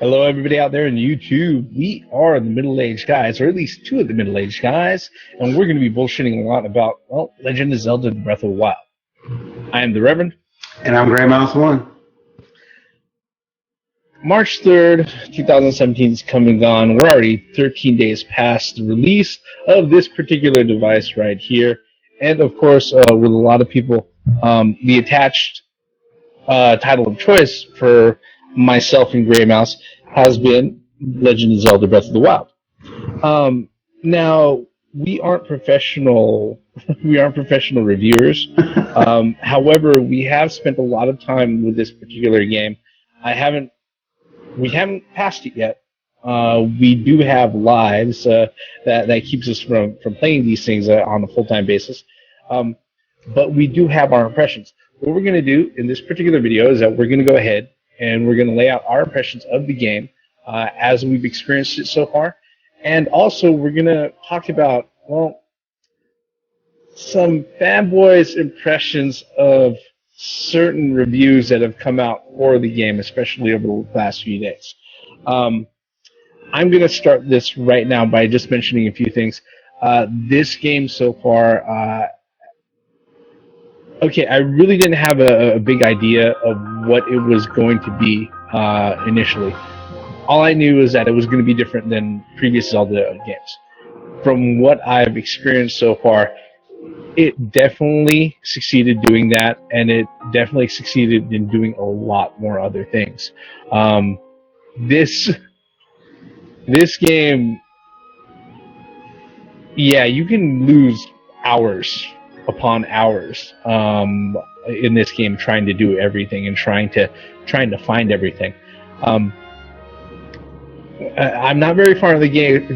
Hello, everybody out there in YouTube. We are the middle-aged guys, or at least two of the middle-aged guys, and we're going to be bullshitting a lot about, well, Legend of Zelda: Breath of the Wild. I am the Reverend. And I'm Graymouse 1. March 3rd, 2017 is come and gone. We're already 13 days past the release of this particular device right here. And, of course, with a lot of people, the attached title of choice for myself and Graymouse has been Legend of Zelda: Breath of the Wild. Now we aren't professional. We aren't professional reviewers. However, we have spent a lot of time with this particular game. We haven't passed it yet. We do have lives that keeps us from playing these things on a full-time basis. But we do have our impressions. What we're going to do in this particular video is that we're going to go ahead and we're going to lay out our impressions of the game as we've experienced it so far. And also, we're going to talk about, well, some fanboys' impressions of certain reviews that have come out for the game, especially over the last few days. I'm going to start this right now by just mentioning a few things. This game so far, okay, I really didn't have a big idea of what it was going to be initially. All I knew is that it was going to be different than previous Zelda games. From what I've experienced so far, it definitely succeeded doing that, and it definitely succeeded in doing a lot more other things. This game, yeah, you can lose hours upon hours in this game trying to do everything and trying to find everything. I'm not very far in the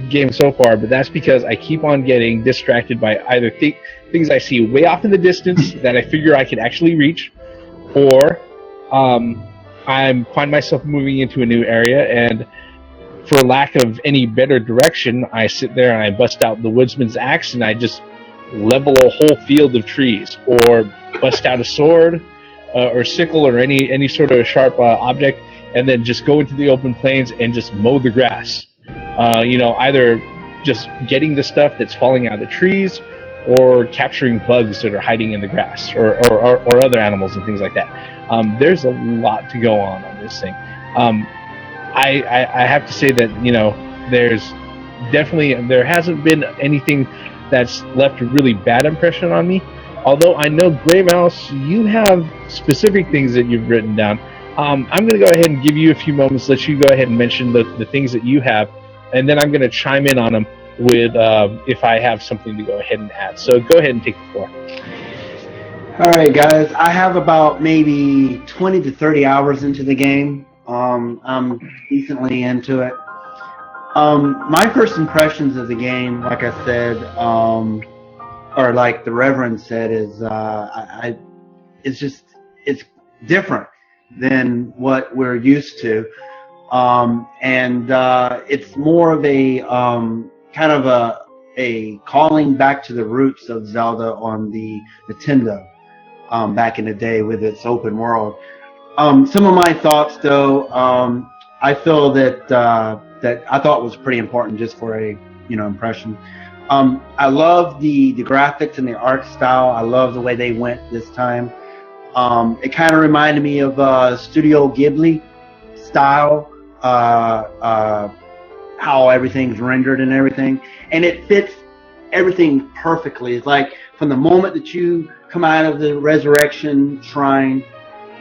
game so far, but that's because I keep on getting distracted by either things I see way off in the distance that I figure I could actually reach, or I find myself moving into a new area, and for lack of any better direction, I sit there and I bust out the woodsman's axe and I just level a whole field of trees, or bust out a sword or sickle or any sort of sharp object, and then just go into the open plains and just mow the grass. Either just getting the stuff that's falling out of the trees, or capturing bugs that are hiding in the grass, or other animals and things like that. There's a lot to go on this thing. I have to say that there hasn't been anything that's left a really bad impression on me. Although I know, Graymouse, you have specific things that you've written down. I'm going to go ahead and give you a few moments, let you go ahead and mention the things that you have, and then I'm going to chime in on them with if I have something to go ahead and add. So go ahead and take the floor. All right, guys. I have about maybe 20 to 30 hours into the game. I'm decently into it. My first impressions of the game, like I said, or like the Reverend said, is it's different than what we're used to, and it's more of a kind of a calling back to the roots of Zelda on the Nintendo back in the day with its open world. Some of my thoughts, though, I feel that I thought was pretty important just for a impression. I love the graphics and the art style. I love the way they went this time. It kind of reminded me of Studio Ghibli style, how everything's rendered and everything, and it fits everything perfectly. It's like from the moment that you come out of the Resurrection Shrine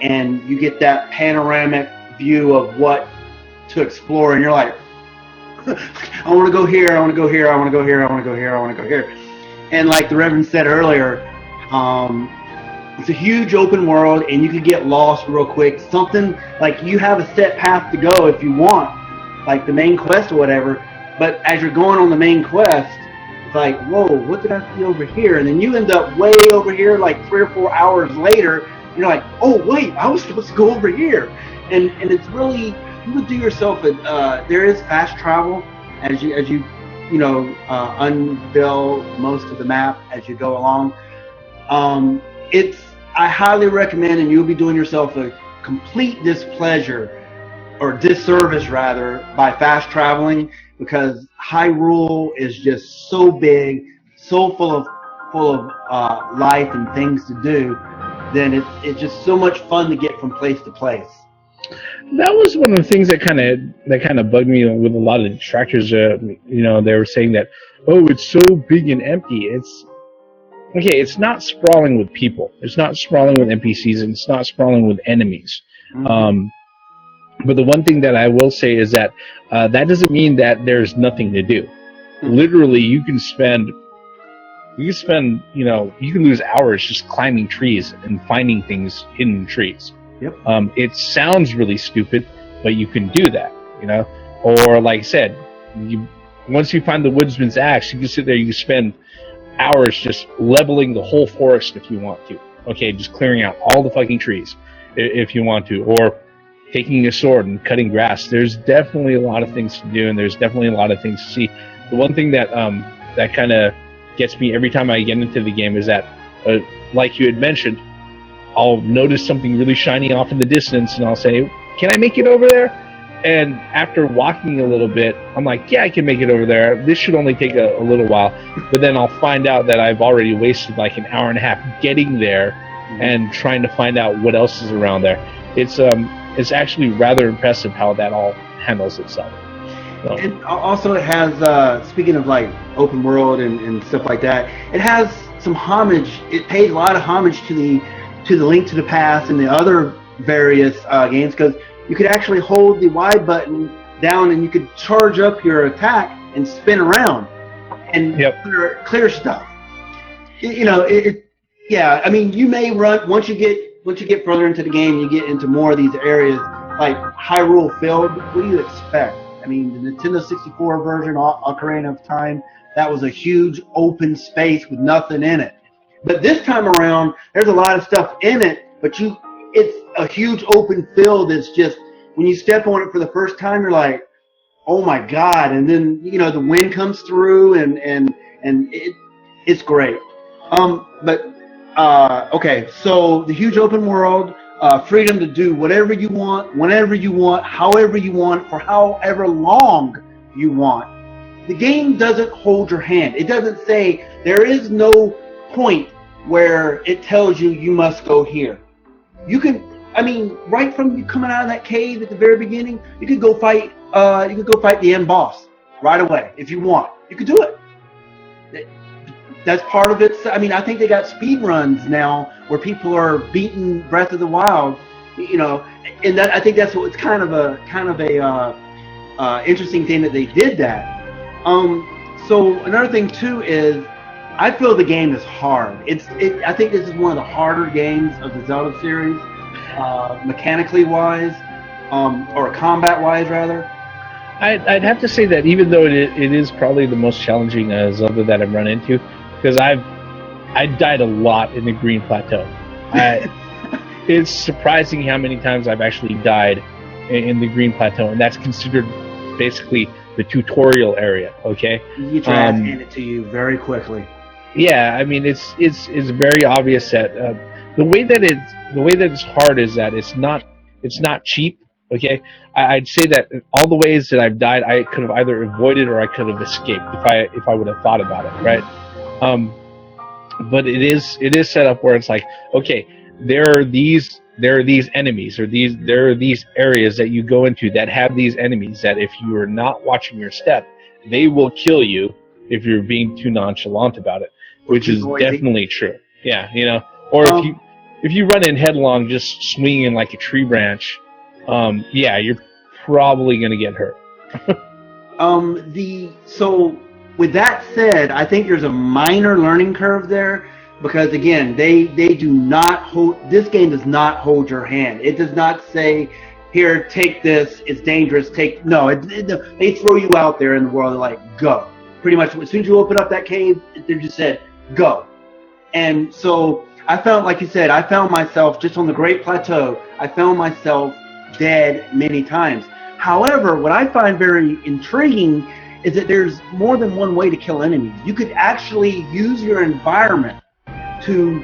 and you get that panoramic view of what to explore, and you're like, I want to go here, I want to go here, I want to go here, I want to go here, I want to go here. And like the Reverend said earlier, it's a huge open world, and you could get lost real quick. Something like you have a set path to go if you want, like the main quest or whatever. But as you're going on the main quest, it's like, whoa, what did I see over here? And then you end up way over here, like 3 or 4 hours later. You're like, oh wait, I was supposed to go over here. And it's really, you would do yourself a. There is fast travel as you unveil most of the map as you go along. I highly recommend, and you'll be doing yourself a complete displeasure or disservice rather, by fast traveling, because Hyrule is just so big, so full of life and things to do. Then it's just so much fun to get from place to place. That was one of the things that kind of bugged me with a lot of the detractors. They were saying that, oh, it's so big and empty. It's okay. It's not sprawling with people. It's not sprawling with NPCs, and it's not sprawling with enemies. Mm-hmm. But the one thing that I will say is that that doesn't mean that there's nothing to do. Literally, you can lose hours just climbing trees and finding things hidden in trees. Yep. It sounds really stupid, but you can do that, Or like I said, once you find the woodsman's axe, you can sit there, you can spend hours just leveling the whole forest if you want to. Okay, just clearing out all the fucking trees if you want to, or taking a sword and cutting grass. There's definitely a lot of things to do, and there's definitely a lot of things to see. The one thing that kind of gets me every time I get into the game is that, like you had mentioned, I'll notice something really shiny off in the distance, and I'll say, "Can I make it over there?" And after walking a little bit, I'm like, "Yeah, I can make it over there. This should only take a little while." But then I'll find out that I've already wasted like an hour and a half getting there and trying to find out what else is around there. It's actually rather impressive how that all handles itself. So. And also, it has, speaking of like open world and stuff like that, it has some homage. It pays a lot of homage to the Link to the Past and the other various games, because you could actually hold the Y button down and you could charge up your attack and spin around and clear stuff. Yeah. I mean, you may run once you get further into the game, you get into more of these areas like Hyrule Field. What do you expect? I mean, the Nintendo 64 version, Ocarina of Time, that was a huge open space with nothing in it. But this time around, there's a lot of stuff in it, but it's a huge open field. It's just, when you step on it for the first time, you're like, oh my God. And then, the wind comes through and it's great. Okay, so the huge open world, freedom to do whatever you want, whenever you want, however you want, for however long you want. The game doesn't hold your hand. It doesn't say, there is no point where it tells you must go here. You can, right from you coming out of that cave at the very beginning, you could go fight the end boss right away if you want. You could do it. That's part of it. I think they got speed runs now where people are beating Breath of the Wild, and I think that's what it's kind of a interesting thing that they did that. So another thing too is, I feel the game is hard. I think this is one of the harder games of the Zelda series, mechanically wise, or combat wise rather. I'd have to say that even though it is probably the most challenging Zelda that I've run into, because I died a lot in the Green Plateau. It's surprising how many times I've actually died in the Green Plateau, and that's considered basically the tutorial area. Okay, you try to hand it to you very quickly. Yeah, it's very obvious that the way that it's hard is that it's not cheap. Okay, I'd say that all the ways that I've died, I could have either avoided or I could have escaped if I would have thought about it, right? But it is set up where it's like, okay, there are these enemies, or there are these areas that you go into that have these enemies that if you are not watching your step, they will kill you if you're being too nonchalant about it, which is definitely true. Yeah, or if you run in headlong, just swinging like a tree branch, you're probably gonna get hurt. So with that said, I think there's a minor learning curve there, because again, they do not hold. This game does not hold your hand. It does not say, "Here, take this. It's dangerous. They throw you out there in the world. They're like, go. Pretty much as soon as you open up that cave, they just said, go. And so I found, like you said, I found myself just on the Great Plateau. I found myself dead many times. However, what I find very intriguing is that there's more than one way to kill enemies. You could actually use your environment to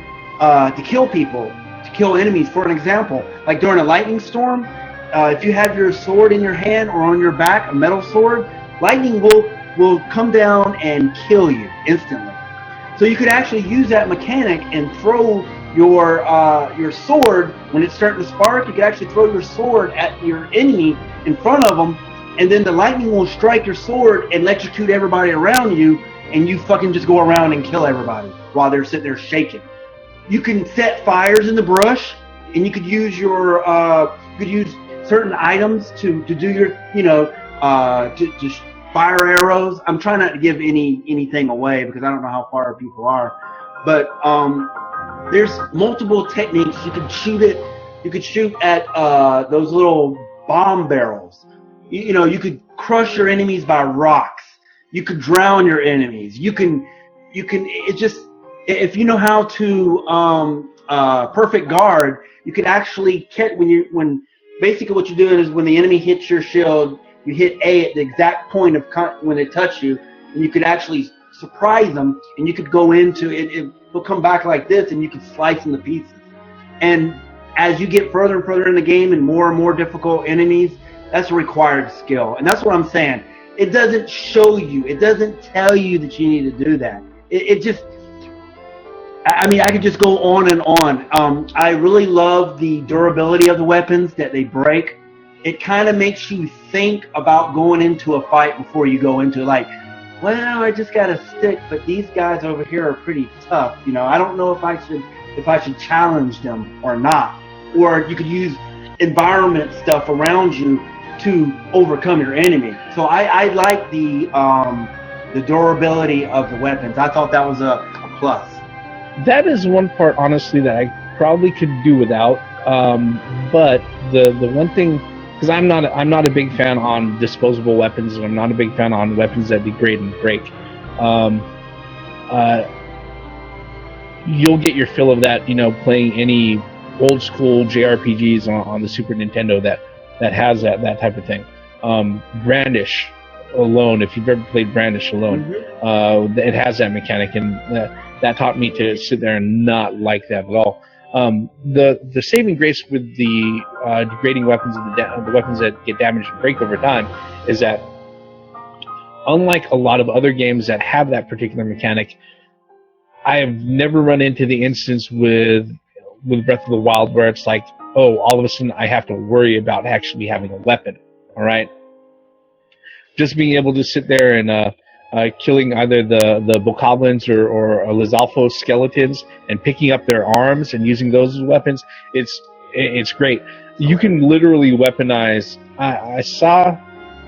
kill people, to kill enemies. For an example, like during a lightning storm, if you have your sword in your hand or on your back, a metal sword, lightning will come down and kill you instantly. So you could actually use that mechanic and throw your sword when it's starting to spark. You could actually throw your sword at your enemy in front of them, and then the lightning will strike your sword and electrocute everybody around you, and you fucking just go around and kill everybody while they're sitting there shaking. You can set fires in the brush, and you could use certain items to do your to fire arrows. I'm trying not to give anything away because I don't know how far people are, but there's multiple techniques. You could shoot it. You could shoot at those little bomb barrels. You could crush your enemies by rocks. You could drown your enemies. You can. It's just, if you know how to perfect guard, you could actually catch when basically what you're doing is when the enemy hits your shield, you hit A at the exact point of when they touch you, and you could actually surprise them, and you could go into it. It'll come back like this, and you could slice into pieces. And as you get further and further in the game and more difficult enemies, that's a required skill. And that's what I'm saying. It doesn't show you. It doesn't tell you that you need to do that. It just, I mean, I could just go on and on. I really love the durability of the weapons, that they break. It kind of makes you think about going into a fight before you go into it. Like, well, I just got a stick, but these guys over here are pretty tough. I don't know if I should challenge them or not. Or you could use environment stuff around you to overcome your enemy. So I like the durability of the weapons. I thought that was a plus. That is one part, honestly, that I probably could do without. But the one thing, because I'm not a big fan on disposable weapons, and I'm not a big fan on weapons that degrade and break. You'll get your fill of that, playing any old school JRPGs on the Super Nintendo that has that type of thing. Brandish alone, if you've ever played Brandish alone, it has that mechanic, and that taught me to sit there and not like that at all. The saving grace with the degrading weapons and the weapons that get damaged and break over time is that, unlike a lot of other games that have that particular mechanic, I have never run into the instance with Breath of the Wild where it's like, oh, all of a sudden I have to worry about actually having a weapon. All right, just being able to sit there and killing either the bokoblins or Lizalfos skeletons and picking up their arms and using those as weapons, it's great. You can literally weaponize. I saw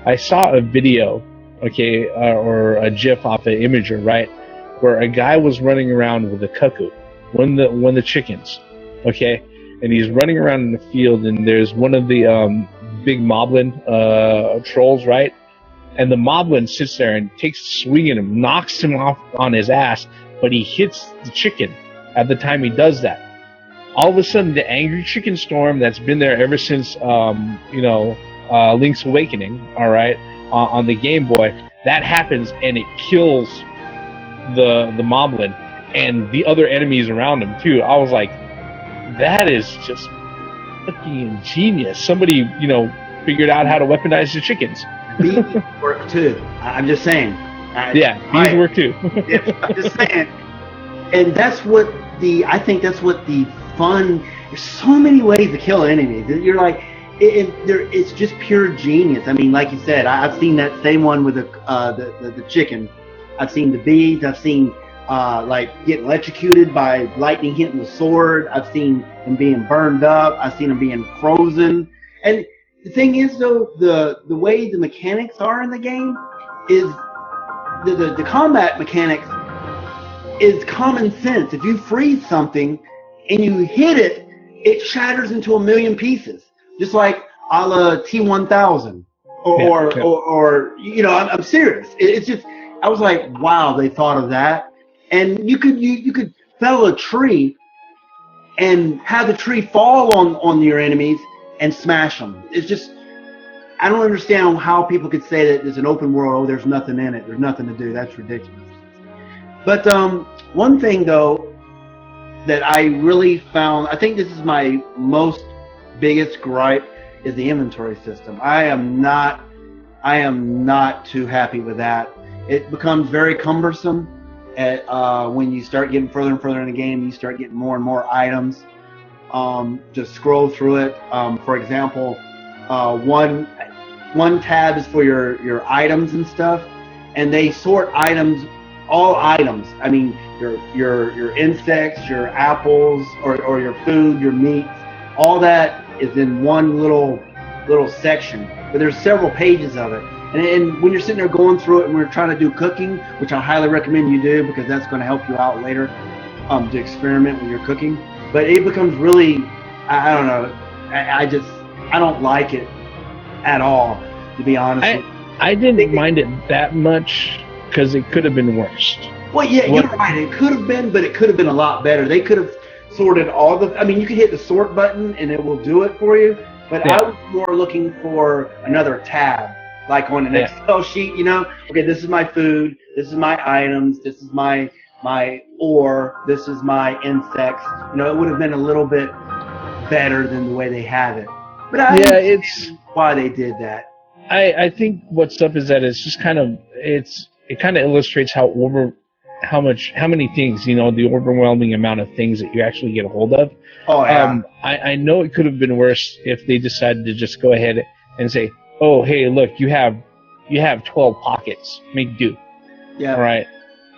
a video, okay, or a GIF off an Imager, right, where a guy was running around with a cuckoo, one of the chickens, okay, and he's running around in the field, and there's one of the big moblin trolls, right? And the moblin sits there and takes a swing at him, knocks him off on his ass, but he hits the chicken at the time he does that. All of a sudden, the angry chicken storm that's been there ever since, Link's Awakening, all right, on the Game Boy, that happens and it kills the moblin and the other enemies around him too. I was like, that is just fucking ingenious. Somebody, figured out how to weaponize the chickens. Bees work too. I'm just saying. Bees work too. I'm just saying. And I think that's what the fun. There's so many ways to kill enemies. You're like, it's just pure genius. I mean, like you said, I've seen that same one with the chicken. I've seen the bees. I've seen like getting electrocuted by lightning hitting the sword. I've seen them being burned up. I've seen them being frozen. And the thing is, though, the way the mechanics are in the game is the combat mechanics is common sense. If you freeze something and you hit it, it shatters into a million pieces, just like a la T-1000 or I'm serious. It's just, I was like, wow, they thought of that. And you could fell a tree and have the tree fall on your enemies and smash them. It's just, I don't understand how people could say that there's an open world, there's nothing in it, there's nothing to do. That's ridiculous. But one thing, though, that I really found, I think this is my biggest gripe, is the inventory system. I am not too happy with that. It becomes very cumbersome when you start getting further and further in the game. You start getting more and more items. Just scroll through it. For example, one tab is for your items and stuff, and they sort items, all items. I mean, your insects, your apples, or your food, your meats, all that is in one little section. But there's several pages of it. And when you're sitting there going through it, and we're trying to do cooking, which I highly recommend you do because that's going to help you out later to experiment with your cooking. But it becomes really, I don't know, I don't like it at all, to be honest. I didn't mind it that much because it could have been worse. Well, yeah, you're right. It could have been, but it could have been a lot better. They could have sorted all the. I mean, you could hit the sort button and it will do it for you. But I was more looking for another tab, like on an Excel sheet. You know, okay, this is my food. This is my items. This is my ore. This is my insects. You know, it would have been a little bit better than the way they have it. But I understand why they did that. I think what's up is that it's just kind of it kind of illustrates how many things, you know, the overwhelming amount of things that you actually get a hold of. Oh yeah. I know it could have been worse if they decided to just go ahead and say, oh hey, look, you have 12 pockets, make do. Yeah. All right.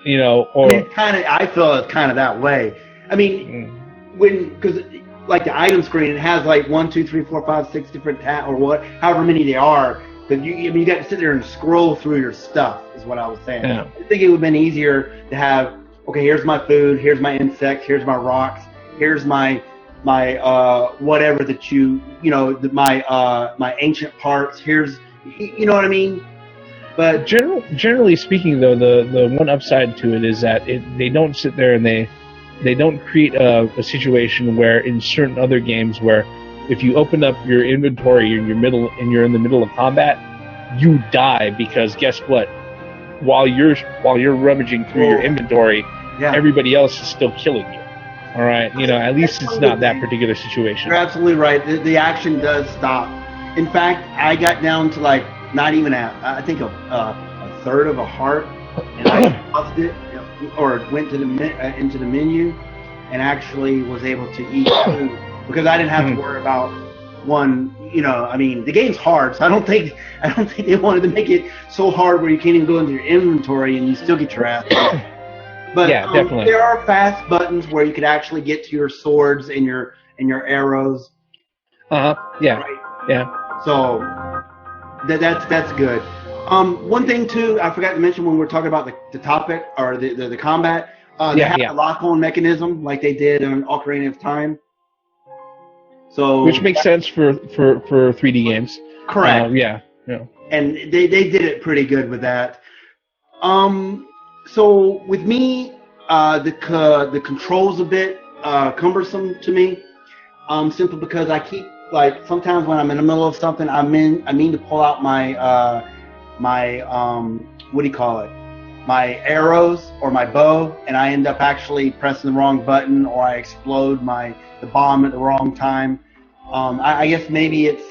You know, or I feel it's kind of that way. I mean, because like the item screen, it has like 1, 2, 3, 4, 5, 6 different tabs or however many they are. Because you got to sit there and scroll through your stuff, is what I was saying. Yeah. I think it would have been easier to have, okay, here's my food, here's my insects, here's my rocks, here's my whatever that my ancient parts. Here's, you know what I mean. But generally speaking, though, the one upside to it is that they don't sit there and they don't create a situation where in certain other games where if you open up your inventory and you're in the middle of combat, you die because guess what? While you're rummaging through your inventory, everybody else is still killing you. All right, you know, at least it's not that particular situation. You're absolutely right. The action does stop. In fact, I got down to like not even I think a third of a heart, and I paused it or went to into the menu and actually was able to eat food. Because I didn't have to worry about one, you know, I mean, the game's hard, so I don't think they wanted to make it so hard where you can't even go into your inventory and you still get your ass beat. But definitely. There are fast buttons where you could actually get to your swords and your arrows. Yeah. Right? Yeah. So that's good. One thing too, I forgot to mention when we were talking about the topic or the combat. They have a lock-on mechanism like they did in Ocarina of Time. So which makes sense for 3D games. Correct. Yeah. And they did it pretty good with that. So with me, the controls a bit cumbersome to me. Simply because I keep like sometimes when I'm in the middle of something, I mean to pull out my what do you call it? My arrows or my bow, and I end up actually pressing the wrong button, or I explode the bomb at the wrong time. I guess maybe it's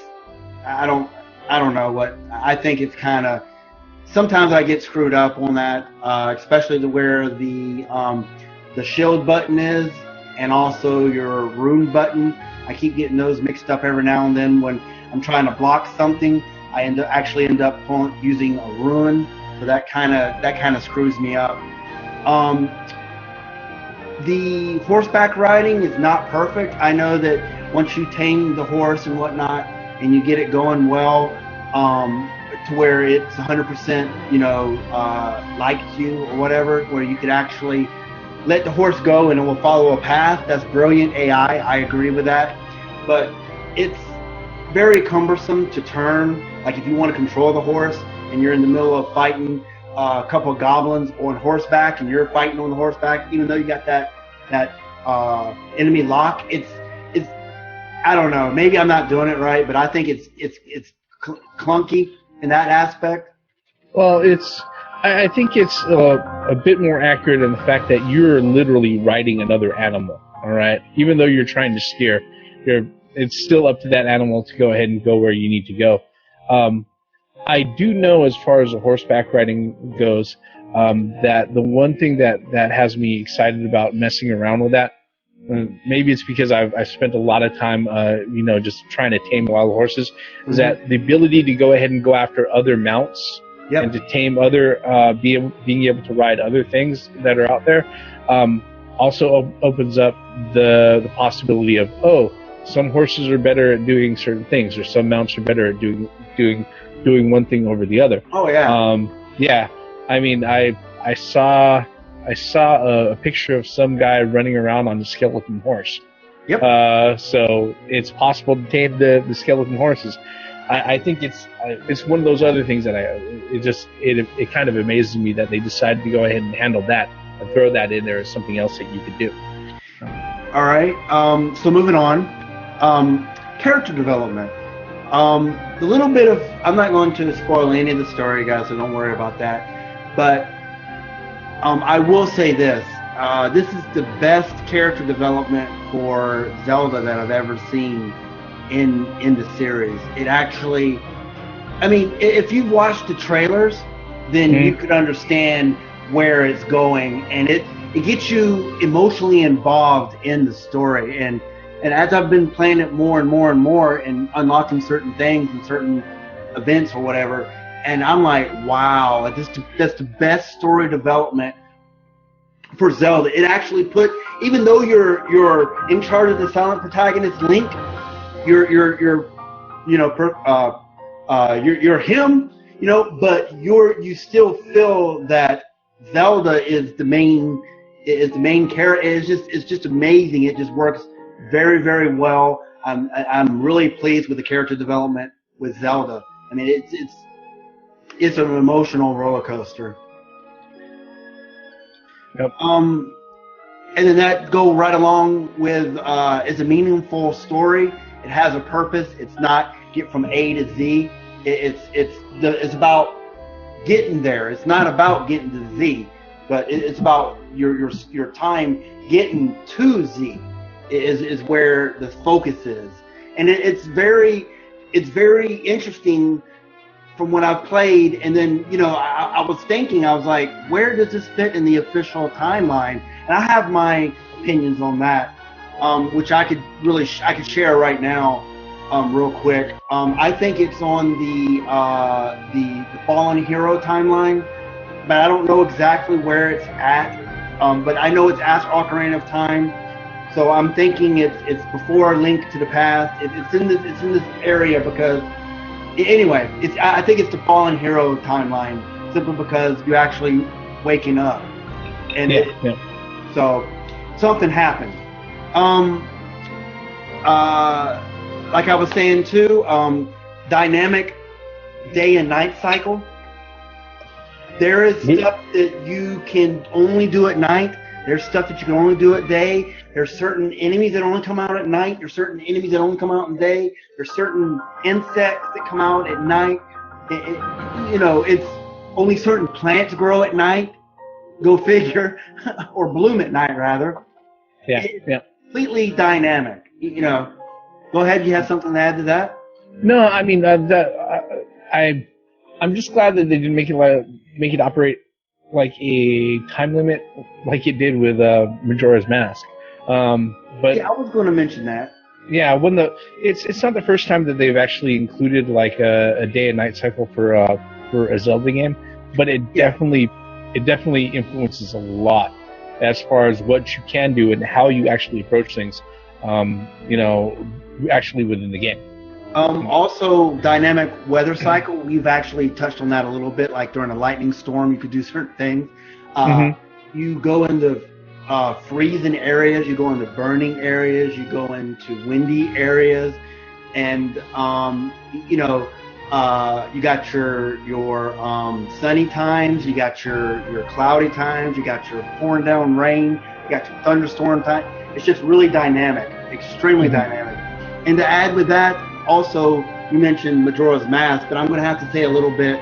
I don't know what I think it's kind of sometimes I get screwed up on that, especially to where the shield button is and also your rune button. I keep getting those mixed up every now and then when I'm trying to block something. I actually end up using a rune. So that kind of screws me up. The horseback riding is not perfect. I know that once you tame the horse and whatnot, and you get it going well, to where it's 100%, you know, like you or whatever, where you could actually let the horse go and it will follow a path. That's brilliant AI. I agree with that. But it's very cumbersome to turn. Like if you want to control the horse, and you're in the middle of fighting a couple of goblins on horseback, and you're fighting on the horseback, even though you got that enemy lock, it's I don't know. Maybe I'm not doing it right, but I think it's clunky in that aspect. Well, I think it's a bit more accurate in the fact that you're literally riding another animal. All right, even though you're trying to steer, it's still up to that animal to go ahead and go where you need to go. I do know, as far as the horseback riding goes, that the one thing that has me excited about messing around with that, maybe it's because I've spent a lot of time, just trying to tame wild horses, is that the ability to go ahead and go after other mounts and to tame other, being able to ride other things that are out there, also opens up the possibility of, some horses are better at doing certain things, or some mounts are better at doing one thing over the other. Oh yeah. Yeah. I mean, I saw a picture of some guy running around on a skeleton horse. Yep. So it's possible to tame the skeleton horses. I think it's one of those other things that it kind of amazes me that they decided to go ahead and handle that and throw that in there as something else that you could do. All right. So moving on, character development. The little bit of, I'm not going to spoil any of the story, guys, so don't worry about that. But I will say this. This is the best character development for Zelda that I've ever seen in the series. It actually, I mean, if you've watched the trailers, then you could understand where it's going, and it gets you emotionally involved in the story. And as I've been playing it more and more and more and unlocking certain things and certain events or whatever, and I'm like, wow, that's the best story development for Zelda. It actually put, even though you're in charge of the silent protagonist Link, you're him, but you still feel that Zelda is the main character. It's just amazing. It just works very, very well. I'm really pleased with the character development with Zelda. I mean, it's an emotional roller coaster. Yep. And then that go right along with it's a meaningful story. It has a purpose. It's not get from A to Z. It's about getting there. It's not about getting to Z, but it's about your time getting to Z is where the focus is. And it's very interesting from when I've played. And then, I was thinking, I was like, where does this fit in the official timeline? And I have my opinions on that, which I could share right now, real quick. I think it's on the Fallen Hero timeline, but I don't know exactly where it's at. But I know it's after Ocarina of Time, so I'm thinking it's before Link to the Past. It's in this area because, anyway, I think it's the Fallen Hero timeline, simply because you're actually waking up, and so something happened. Like I was saying too, dynamic day and night cycle. There is stuff that you can only do at night. There's stuff that you can only do at day. There's certain enemies that only come out at night. There's certain enemies that only come out in day. There's certain insects that come out at night. It's only certain plants grow at night. Go figure, or bloom at night rather. It's completely dynamic. Go ahead. You have something to add to that? No, I mean I'm just glad that they didn't make it operate like a time limit, like it did with Majora's Mask. But yeah, I was going to mention that. Yeah, it's not the first time that they've actually included like a day and night cycle for a Zelda game, but it definitely influences a lot as far as what you can do and how you actually approach things. Actually within the game. Also, dynamic weather cycle. We've actually touched on that a little bit. Like during a lightning storm, you could do certain things. You go into freezing areas. You go into burning areas. You go into windy areas, and you got your sunny times. You got your cloudy times. You got your pouring down rain. You got your thunderstorm time. It's just really dynamic, extremely dynamic. And to add with that, also, you mentioned Majora's Mask, but I'm going to have to say a little bit.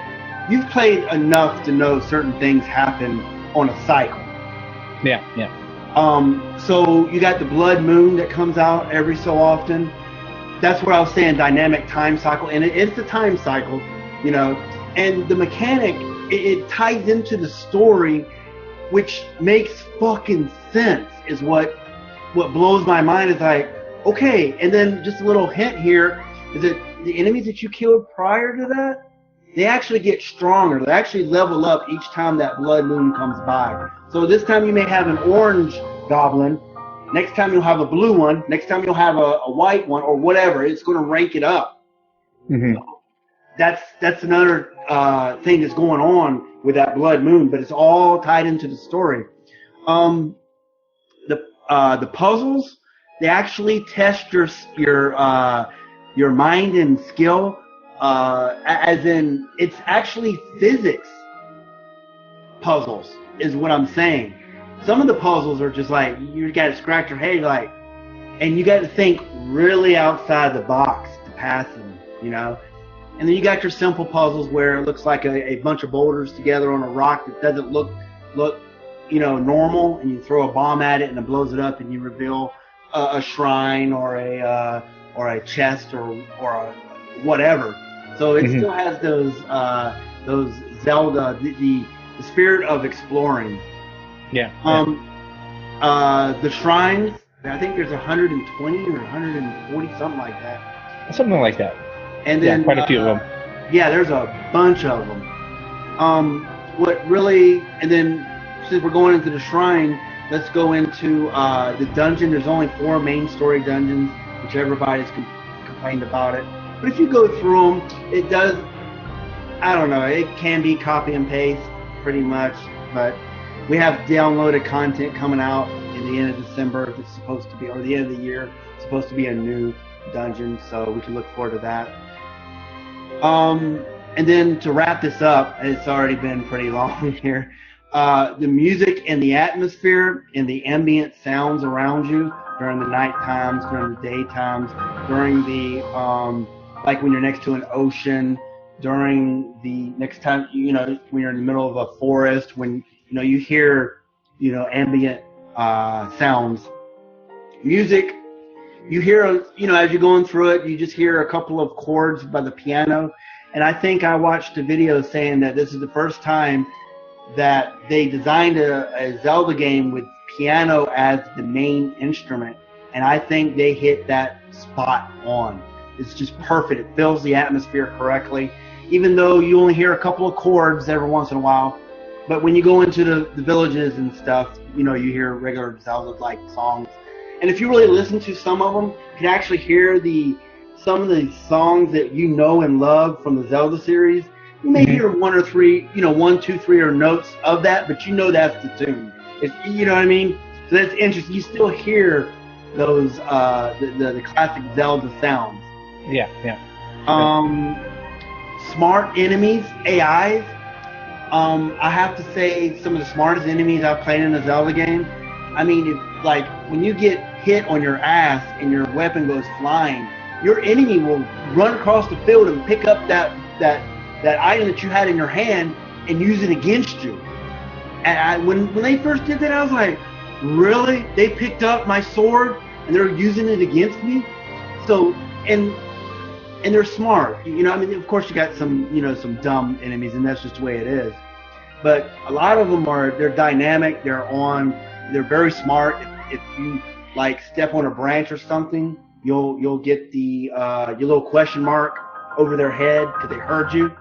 You've played enough to know certain things happen on a cycle. Yeah. So you got the blood moon that comes out every so often. that's what I was saying, dynamic time cycle, and it's a time cycle, and the mechanic, it ties into the story, which makes fucking sense, is what blows my mind. Is like, okay, and then just a little hint here is that the enemies that you killed prior to that, they actually get stronger. They actually level up each time that blood moon comes by. So this time you may have an orange goblin. Next time you'll have a blue one. Next time you'll have a white one, or whatever. It's going to rank it up. Mm-hmm. So that's another thing that's going on with that blood moon, but it's all tied into the story. The puzzles, they actually test your mind and skill. As in, it's actually physics puzzles, is what I'm saying. Some of the puzzles are just like, you got to scratch your head, like, and you got to think really outside the box to pass them, And then you got your simple puzzles where it looks like a bunch of boulders together on a rock that doesn't look normal, and you throw a bomb at it and it blows it up, and you reveal a shrine or a chest or a whatever. So it still has those Zelda, the spirit of exploring. Yeah. The shrines, I think there's 120 or 140, something like that. Something like that. And then quite a few of them. Yeah, there's a bunch of them. And then since we're going into the shrine, let's go into the dungeon. There's only 4 main story dungeons, which everybody's complained about it. But if you go through them, it does, I don't know, it can be copy and paste pretty much, but we have downloaded content coming out in the end of December that's supposed to be, or the end of the year, it's supposed to be a new dungeon, so we can look forward to that. And then to wrap this up, it's already been pretty long here, the music and the atmosphere and the ambient sounds around you during the night times, during the day times, during the, like when you're next to an ocean, during the next time, when you're in the middle of a forest, when, you hear, ambient sounds. Music, you hear, as you're going through it, you just hear a couple of chords by the piano. And I think I watched a video saying that this is the first time that they designed a Zelda game with piano as the main instrument. And I think they hit that spot on. It's just perfect. It fills the atmosphere correctly. Even though you only hear a couple of chords every once in a while. But when you go into the villages and stuff, you hear regular Zelda-like songs. And if you really listen to some of them, you can actually hear some of the songs that you know and love from the Zelda series. You may hear 1 or 3, 1, 2, 3 or notes of that, but that's the tune. You know what I mean? So that's interesting. You still hear those the classic Zelda sounds. Yeah. Smart enemies, AIs. I have to say, some of the smartest enemies I've played in a Zelda game. I mean, when you get hit on your ass and your weapon goes flying, your enemy will run across the field and pick up that item that you had in your hand and use it against you. And when they first did that, I was like, really? They picked up my sword and they're using it against me? So, and they're smart. Of course you got some dumb enemies, and that's just the way it is. But a lot of them they're dynamic, they're very smart. If you step on a branch or something, you'll get your little question mark over their head because they heard you.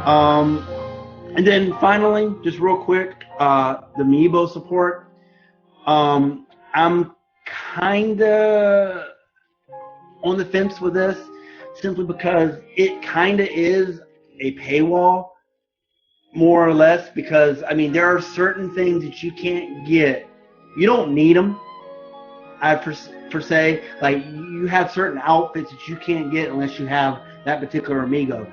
And then finally, just real quick, the Amiibo support. I'm kinda on the fence with this, simply because it kinda is a paywall, more or less, because there are certain things that you can't get. You don't need them, per se. Like, you have certain outfits that you can't get unless you have that particular amiibo.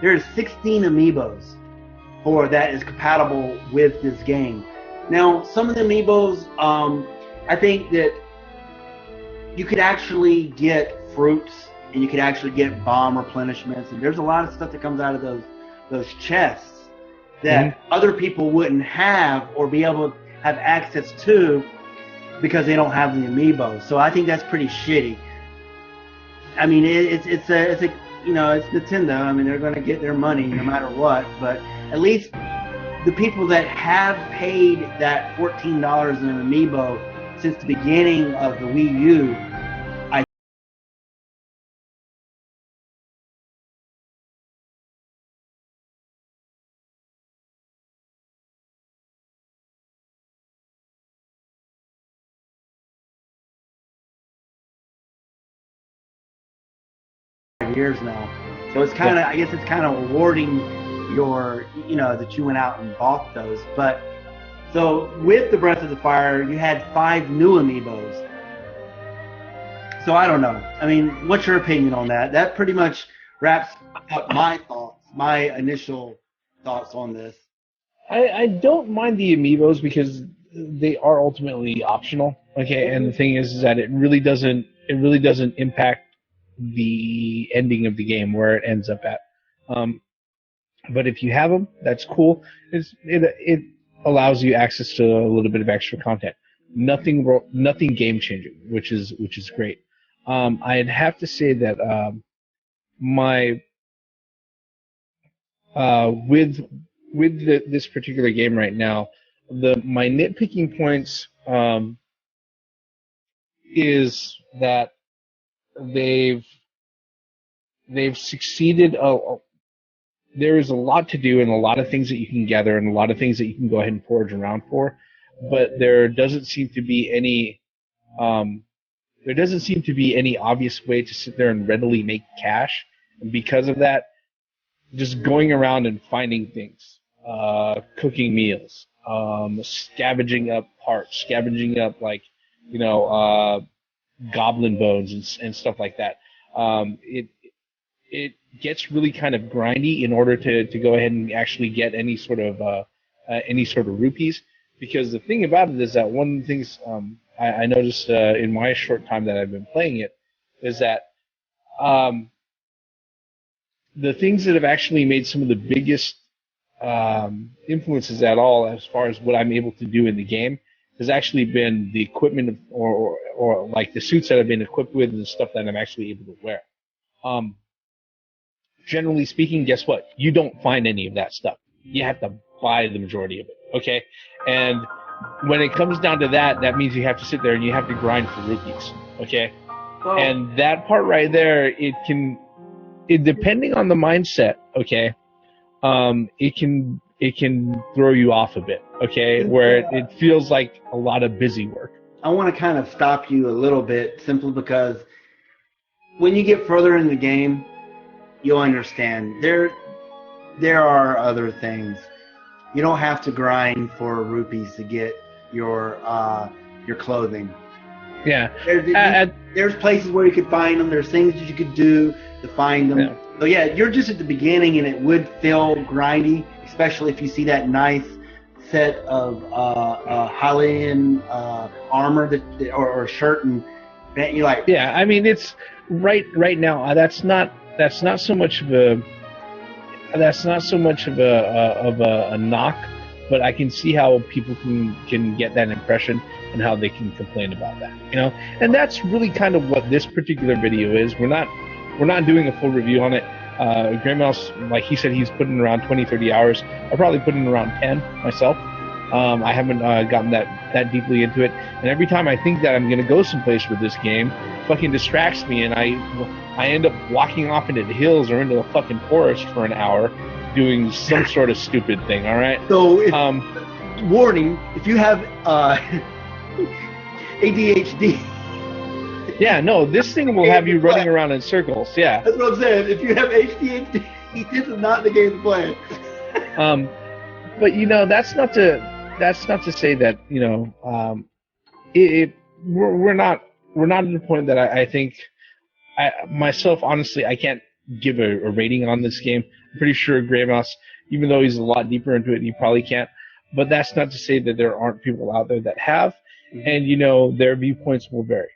There's 16 amiibos that is compatible with this game. Now, some of the amiibos, I think that you could actually get fruits, and you could actually get bomb replenishments, and there's a lot of stuff that comes out of those chests that other people wouldn't have or be able to have access to because they don't have the amiibo. So I think that's pretty shitty. I mean, it's a it's Nintendo. I mean, they're going to get their money no matter what. But at least the people that have paid that $14 in an amiibo since the beginning of the Wii U, I years now. So it's kind Yeah. of, I guess it's kind of rewarding your, that you went out and bought those. But so with the Breath of the Fire, you had 5 new amiibos. So I don't know. I mean, what's your opinion on that? That pretty much wraps up my thoughts, my initial thoughts on this. I don't mind the amiibos because they are ultimately optional. Okay, and the thing is that it really doesn't impact the ending of the game where it ends up at. Um, but if you have them, that's cool. It allows you access to a little bit of extra content. Nothing game changing, which is great. I'd have to say that my with this particular game right now, my nitpicking points is that they've they've succeeded. There is a lot to do and a lot of things that you can gather and a lot of things that you can go ahead and forage around for, but um, there doesn't seem to be any obvious way to sit there and readily make cash. And because of that, just going around and finding things, cooking meals, scavenging up parts, scavenging up like, you know, goblin bones and stuff like that. It gets really kind of grindy in order to go ahead and actually get any sort of rupees. Because the thing about it is that one of the things I noticed in my short time that I've been playing it is that um, the things that have actually made some of the biggest influences at all as far as what I'm able to do in the game has actually been the equipment or like the suits that I've been equipped with and the stuff that I'm actually able to wear. Um, Generally speaking, guess what? You don't find any of that stuff. You have to buy the majority of it. Okay, and when it comes down to that, that means you have to sit there and you have to grind for rupees. Okay, Well, and that part right there, depending on the mindset. Okay, it can throw you off a bit. Okay, where it feels like a lot of busy work. I want to kind of stop you a little bit simply because when you get further in the game, you'll understand there are other things. You don't have to grind for rupees to get your clothing. Yeah. There's places where you could find them. There's things that you could do to find them. Yeah. So yeah, you're just at the beginning, and it would feel grindy, especially if you see that nice set of Hylian armor or shirt, and you're like, Yeah, I mean it's right now. That's not so much of a knock, but I can see how people can get that impression and how they can complain about that. And that's really kind of what this particular video is. We're not doing a full review on it. Graymouse, like he said, he's putting around 20-30 hours. I probably put in around 10 myself. I haven't gotten that deeply into it, and every time I think that I'm gonna go someplace with this game, fucking distracts me, and I end up walking off into the hills or into the fucking forest for an hour, doing some sort of stupid thing. All right. so warning, if you have ADHD. Yeah, no, this thing will have you running around in circles. Yeah. That's what I'm saying. If you have ADHD, this is not the game to play. But that's not to say that we're not at the point that I think myself honestly I can't give a rating on this game. I'm pretty sure Graymouse, even though he's a lot deeper into it, he probably can't. But that's not to say that there aren't people out there that have, and their viewpoints will vary.